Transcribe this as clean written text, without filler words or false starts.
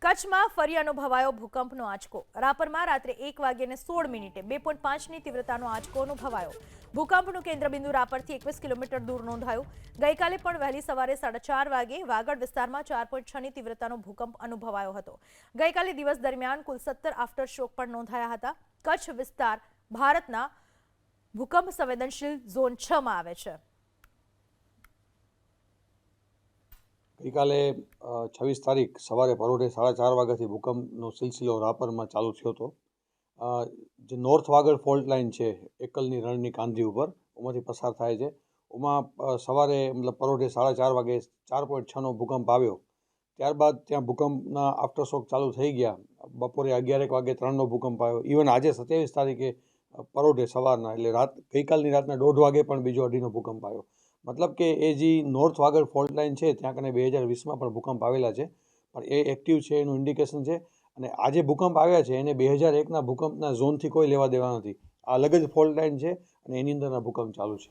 કચ્છમાં ફરી અનુભવાયો ભૂકંપનો આંચકો। રાપરમાં રાત્રે 1:16 2.5ની તીવ્રતાનો આંચકો અનુભવાયો। ભૂકંપનું કેન્દ્રબિંદુ રાપરથી 21 કિલોમીટર દૂર નોંધાયું। ગઈકાલે પણ વહેલી સવારે 4:30 વાગે વાગડ વિસ્તારમાં 4.6ની તીવ્રતાનો ભૂકંપ અનુભવાયો હતો। ગઈકાલે દિવસ દરમિયાન કુલ 17 આફ્ટર શોક પણ નોંધાયા હતા। કચ્છ વિસ્તાર ભારતના ભૂકંપ સંવેદનશીલ ઝોન 6માં આવે છે। ગઈકાલે 26 તારીખ સવારે પરોઢે 4:30 વાગ્યાથી ભૂકંપનો સિલસિલો રાપરમાં ચાલુ થયો હતો। જે નોર્થ વાગડ ફોલ્ટ લાઇન છે એકલની રણની કાંધી ઉપર એમાંથી પસાર થાય છે। એમાં સવારે મતલબ પરોઢે 4:30 વાગે 4.6નો ભૂકંપ આવ્યો। ત્યારબાદ ત્યાં ભૂકંપના આફ્ટરશોક ચાલુ થઈ ગયા। બપોરે 11 વાગે 3નો ભૂકંપ આવ્યો। ઇવન આજે 27 તારીખે પરોઢે સવારના એટલે ગઈકાલની રાતના 1:30 વાગે પણ બીજો 2.5નો ભૂકંપ આવ્યો। મતલબ કે એ જે નોર્થ વાગડ ફોલ્ટ લાઇન છે ત્યાં કને 2020માં પણ ભૂકંપ આવેલા છે, પણ એ એક્ટિવ છે એનું ઇન્ડિકેશન છે। અને આજે ભૂકંપ આવ્યા છે એને 2001ના ભૂકંપના ઝોનથી કોઈ લેવા દેવા નથી। આ અલગ જ ફોલ્ટ લાઇન છે અને એની અંદરના ભૂકંપ ચાલુ છે।